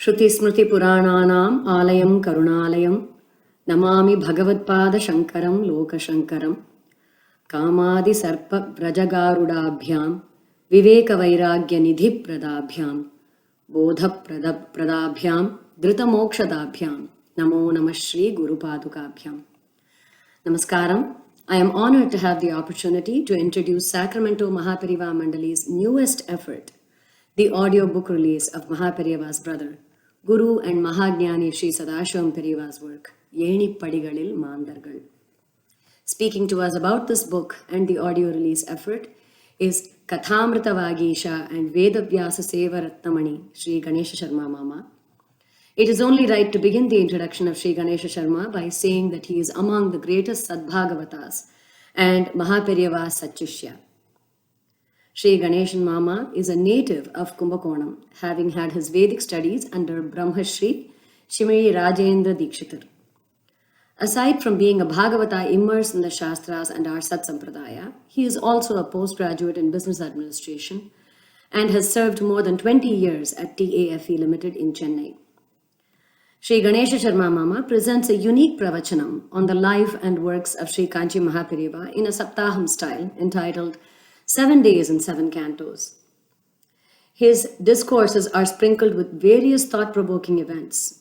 श्रुतिस्मृतिपुराणानाम् आलयं करुणालयं नमामि भगवत्पादशङ्करं लोकशङ्करं कामादिसर्पव्रजगारुडाभ्यां विवेकवैराग्यनिधिप्रदाभ्यां बोधप्रदाभ्यां धृतमोक्षदाभ्यां नमो नमः श्रीगुरुपादुकाभ्यां. Namaskaram. I am honored to have the opportunity to introduce Sacramento Mahaperiyava Mandali's newest effort, the audio book release of Mahaperiyava's brother, Guru and Mahagnani Sri Sadashivam Periyava's work, Yeni Padigalil Mandargal. Speaking to us about this book and the audio release effort is Kathamrita Vagisha and Vedavyasa Seva Ratnamani Sri Ganesha Sharma Mama. It is only right to begin the introduction of Sri Ganesha Sharma by saying that he is among the greatest Sadbhagavatas and Mahaperiyava's Satchishya. Sri Ganeshan Mama is a native of Kumbakonam, having had his Vedic studies under Brahmashri Shimari Rajendra Dikshitar. Aside from being a Bhagavata immersed in the Shastras and our Sat Sampradaya, he is also a postgraduate in business administration and has served more than 20 years at TAFE Limited in Chennai. Sri Ganesha Sharma Mama presents a unique pravachanam on the life and works of Sri Kanchi Mahaperiyava in a Saptaham style entitled 7 Days and 7 Cantos. His discourses are sprinkled with various thought-provoking events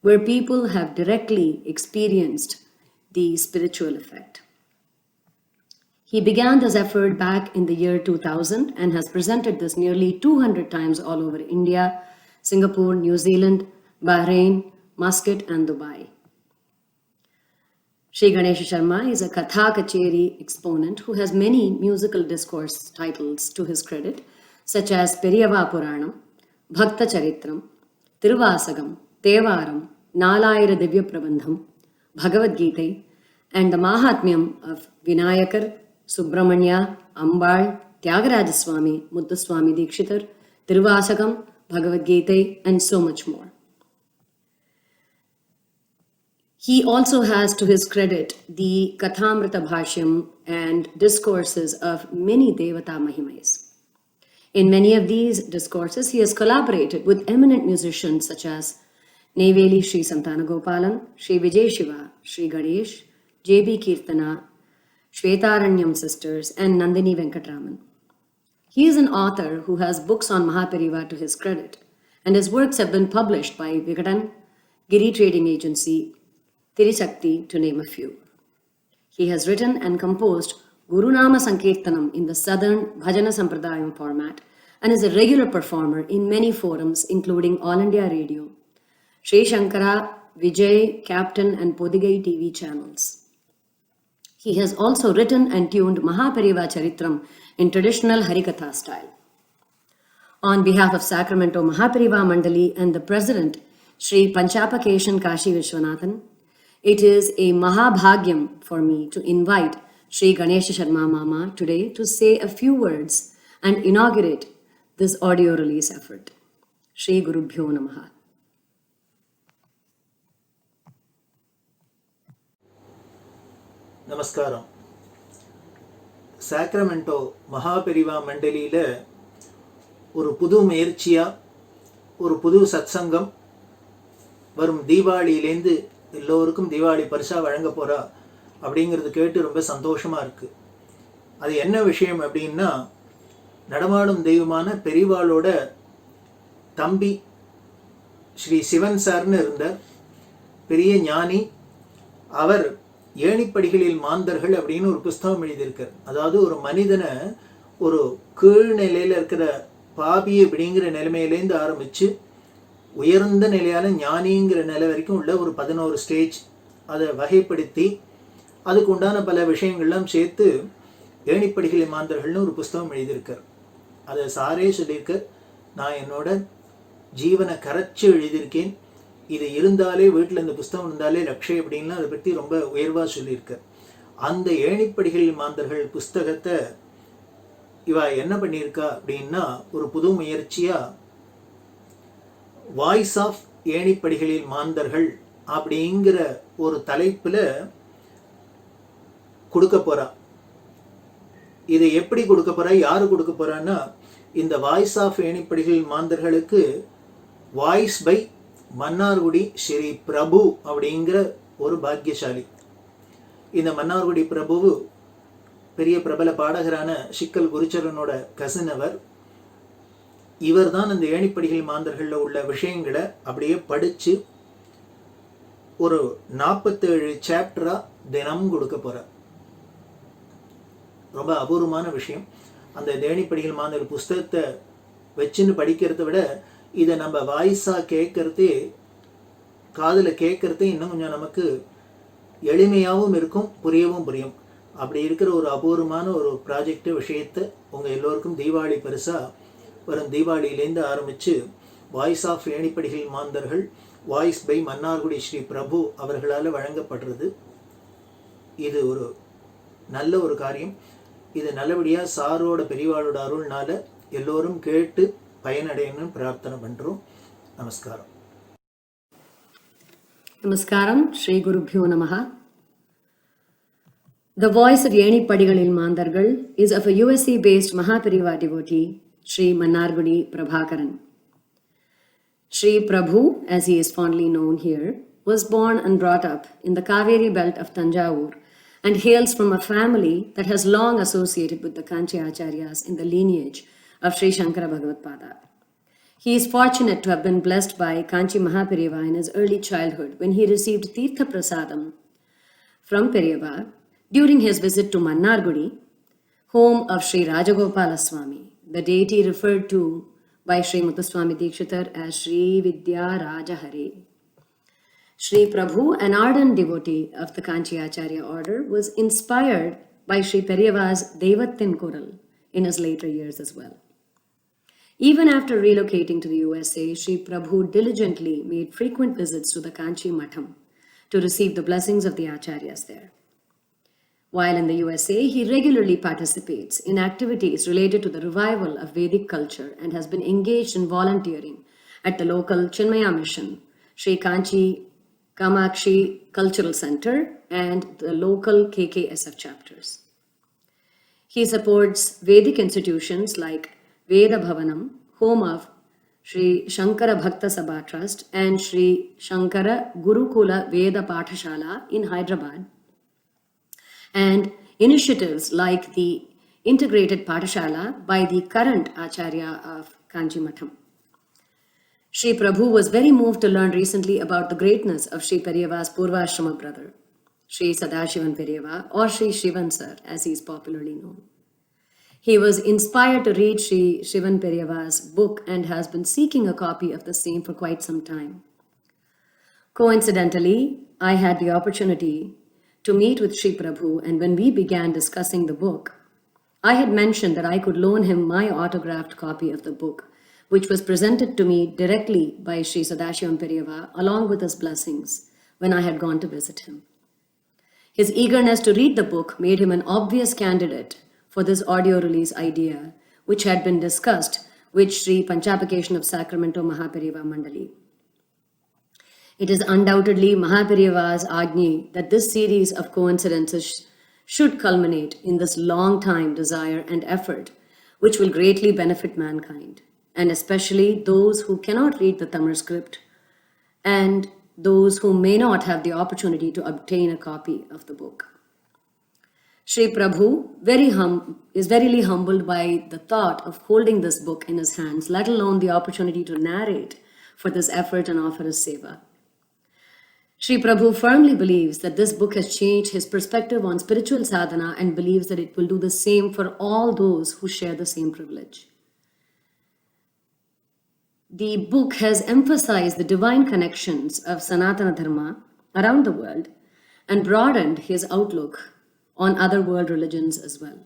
where people have directly experienced the spiritual effect. He began this effort back in the year 2000 and has presented this nearly 200 times all over India, Singapore, New Zealand, Bahrain, Muscat and Dubai. Sri Ganesha Sharma is a Katha Kacheri exponent who has many musical discourse titles to his credit, such as Periyava Puranam, Bhakta Charitram, Tiruvasagam, Tevaram, Nalayira Divya Prabandham, Bhagavad Gita, and the Mahatmyam of Vinayakar, Subramanya, Ambal, Tyagarajaswamy, Muthuswamy Dikshitar, Tiruvasagam, Bhagavad Gita, and so much more. He also has to his credit the Kathamrita Bhashyam and discourses of many Devata Mahimais. In many of these discourses, he has collaborated with eminent musicians such as Neyveli Sri Santana Gopalan, Sri Vijay Shiva, Sri Ganesh, J.B. Kirtana, Shvetaranyam Sisters, and Nandini Venkatraman. He is an author who has books on Mahaperiyava to his credit, and his works have been published by Vikatan, Giri Trading Agency, Tirishakti, to name a few. He has written and composed Gurunama Sankirtanam in the Southern Bhajana Sampradayam format and is a regular performer in many forums including All India Radio, Sri Shankara, Vijay, Captain and Podigai TV channels. He has also written and tuned Mahaperiyava Charitram in traditional Harikatha style. On behalf of Sacramento Mahaperiyava Mandali and the President, Sri Panchapakeshan Kashi Vishwanathan, it is a Mahabhagyam for me to invite Sri Ganesha Sharma Mama today to say a few words and inaugurate this audio release effort. Shri Gurubhyo Namaha. Namaskaram. Sacramento Mahaperiyava Mandaliயில ஒரு புது முயற்சியா ஒரு புது சத்சங்கம் வரும் தீபாவளியிலேருந்து எல்லோருக்கும் தீபாவளி பரிசா வழங்க போறா அப்படிங்கிறது கேட்டு ரொம்ப சந்தோஷமா இருக்கு. அது என்ன விஷயம் அப்படின்னா, நடமாடும் தெய்வமான பெரியவாளோட தம்பி ஸ்ரீ சிவன் சார்னு இருந்த பெரிய ஞானி, அவர் ஏணிப்படிகளில் மாந்தர்கள் அப்படின்னு ஒரு புஸ்தகம் எழுதியிருக்கார். அதாவது ஒரு மனிதனை ஒரு கீழ்நிலையில இருக்கிற பாபி அப்படிங்கிற நிலைமையிலேருந்து ஆரம்பிச்சு உயர்ந்த நிலையான ஞானிங்கிற நிலை வரைக்கும் உள்ள ஒரு 11 ஸ்டேஜ் அதை வகைப்படுத்தி அதுக்கு உண்டான பல விஷயங்கள்லாம் சேர்த்து ஏணிப்படிகளை மாந்தர்கள்னு ஒரு புஸ்தகம் எழுதியிருக்கார். அதை சாரே சொல்லியிருக்கார், நான் என்னோட ஜீவனை கரைச்சி எழுதியிருக்கேன், இது இருந்தாலே வீட்டில் இந்த புஸ்தகம் இருந்தாலே லட்சம் அப்படின்லாம் அதை பற்றி ரொம்ப உயர்வாக சொல்லியிருக்கார். அந்த ஏணிப்படிகளில் மாந்தர்கள் புஸ்தகத்தை இவ என்ன பண்ணியிருக்கா அப்படின்னா, ஒரு புது முயற்சியாக வாய்ஸ் ஆஃப் ஏணிப்படிகளில் மாந்தர்கள் அப்படிங்கிற ஒரு தலைப்புல கொடுக்க போறா. இதை எப்படி கொடுக்க போறா, யாரு கொடுக்க போறான்னா, இந்த வாய்ஸ் ஆஃப் ஏணிப்படிகளில் மாந்தர்களுக்கு வாய்ஸ் பை மன்னார்குடி ஸ்ரீ பிரபு அப்படிங்கிற ஒரு பாக்கியசாலி. இந்த மன்னார்குடி பிரபு பெரிய பிரபல பாடகரான சிக்கல் குருச்சரனோட கசின் அவர். இவர் தான் இந்த ஏணிப்படிகள் மாந்தர்களில் உள்ள விஷயங்களை அப்படியே படித்து ஒரு 47 சாப்டரா தினமும் கொடுக்க போகிறார். ரொம்ப அபூர்வமான விஷயம். அந்த ஏணிப்படிகள் மாந்தர் புஸ்தகத்தை வச்சுன்னு படிக்கிறத விட இதை நம்ம வாய்ஸாக கேட்கறதே, காதில் கேட்கறதே இன்னும் கொஞ்சம் நமக்கு எளிமையாகவும் இருக்கும், புரியவும் புரியும். அப்படி இருக்கிற ஒரு அபூர்வமான ஒரு ப்ராஜெக்ட் விஷயத்தை உங்கள் எல்லோருக்கும் தீபாவளி பரிசாக வரும் தீபாவளியிலேருந்து ஆரம்பித்து வாய்ஸ் ஆஃப் ஏணிப்படிகள் மாந்தர்கள், வாய்ஸ் பை மன்னார்குடி ஸ்ரீ பிரபு அவர்களால் வழங்கப்படுறது. இது ஒரு நல்ல ஒரு காரியம். இது நல்லபடியாக சாரோட பெரியவாளோட அருள்னால எல்லோரும் கேட்டு பயனடையணும்னு பிரார்த்தனை பண்ணுறோம். நமஸ்காரம். Namaskaram, Shri Gurubhyo Namaha. The voice of Yenipadigalil Mandargal is of a USA-based Mahapariva devotee, Shri Mannargudi Prabhakaran. Shri Prabhu, as he is fondly known here, was born and brought up in the Kaveri belt of Tanjavur and hails from a family that has long associated with the Kanchi Acharyas in the lineage of Sri Shankara Bhagavatpada. He is fortunate to have been blessed by Kanchi Mahapariva in his early childhood when he received Tirtha Prasadam from Periyava during his visit to Mannargudi, home of Sri Rajagopala Swami, the deity referred to by Sri Muthuswami Dikshitar as Sri Vidya Rajahare. Sri Prabhu, an ardent devotee of the Kanchi Acharya order, was inspired by Sri Periyava's Devattin Kural in his later years as well. Even after relocating to the USA, Sri Prabhu diligently made frequent visits to the Kanchi Matham to receive the blessings of the Acharyas there. While in the USA, he regularly participates in activities related to the revival of Vedic culture and has been engaged in volunteering at the local Chinmaya Mission, Sri Kanchi Kamakshi Cultural Center, and the local KKSF chapters. He supports Vedic institutions like Veda Bhavanam, home of Sri Shankara Bhakta Sabha Trust, and Sri Shankara Gurukula Veda Pathashala in Hyderabad, and initiatives like the integrated Pathashala by the current Acharya of Kanchi Matham. Shri Prabhu was very moved to learn recently about the greatness of Shri Periyava's Purvashrama brother, Shri Sadashivan Periyava, or Shri Shivan Sir, as he is popularly known. He was inspired to read Shri Shivan Periyava's book and has been seeking a copy of the same for quite some time. Coincidentally, I had the opportunity to meet with Shri Prabhu, and when we began discussing the book, I had mentioned that I could loan him my autographed copy of the book, which was presented to me directly by Sri Sadashivam Periyava along with his blessings when I had gone to visit him. His eagerness to read the book made him an obvious candidate for this audio release idea, which had been discussed with Sri Panchapakeshan of Sacramento Mahapariva Mandali. It is undoubtedly Mahaparivava's Agni that this series of coincidences should culminate in this long-time desire and effort, which will greatly benefit mankind, and especially those who cannot read the Tamil script and those who may not have the opportunity to obtain a copy of the book. Shri Prabhu is verily humbled by the thought of holding this book in his hands, let alone the opportunity to narrate for this effort and offer his seva. Shri Prabhu firmly believes that this book has changed his perspective on spiritual sadhana and believes that it will do the same for all those who share the same privilege. The book has emphasized the divine connections of Sanatana Dharma around the world and broadened his outlook on other world religions as well.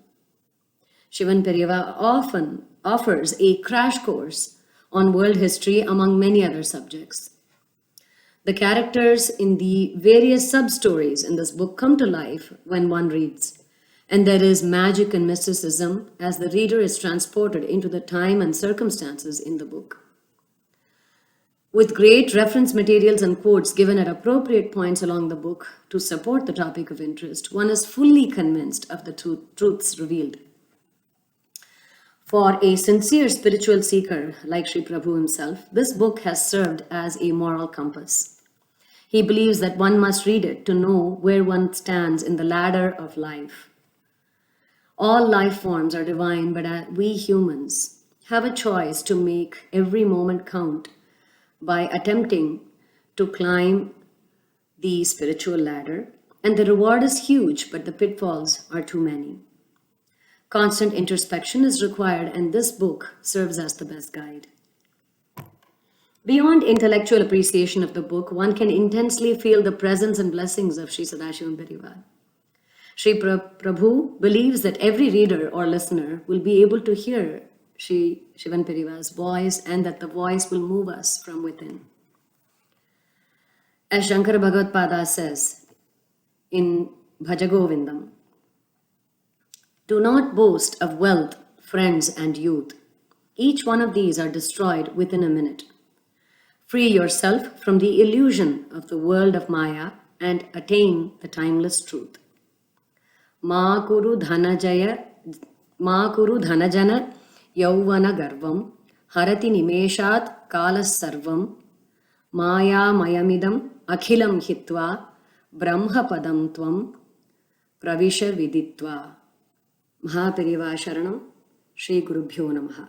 Shivan Periyava often offers a crash course on world history among many other subjects. The characters in the various sub-stories in this book come to life when one reads, and there is magic and mysticism as the reader is transported into the time and circumstances in the book. With great reference materials and quotes given at appropriate points along the book to support the topic of interest, one is fully convinced of the truths revealed. For a sincere spiritual seeker like Sri Prabhu himself, this book has served as a moral compass. He believes that one must read it to know where one stands in the ladder of life. All life forms are divine, but we humans have a choice to make every moment count by attempting to climb the spiritual ladder. And the reward is huge, but the pitfalls are too many. Constant introspection is required, and this book serves as the best guide. Beyond intellectual appreciation of the book, one can intensely feel the presence and blessings of Sri Sadashivam Parivar. Sri Prabhu believes that every reader or listener will be able to hear Sri Shivan Parivar's voice, and that the voice will move us from within. As Shankara Bhagavad Pada says in Bhajagovindam, do not boast of wealth, friends, and youth. Each one of these are destroyed within a minute. Free yourself from the illusion of the world of Maya and attain the timeless truth. Ma kuru dhanajana yauvana garvam harati nimeshat kalas sarvam maya mayamidam akhilam hitva brahma padam tvam pravisha viditva. Mahapariva Sharanam, Shri Gurubhyo Namaha.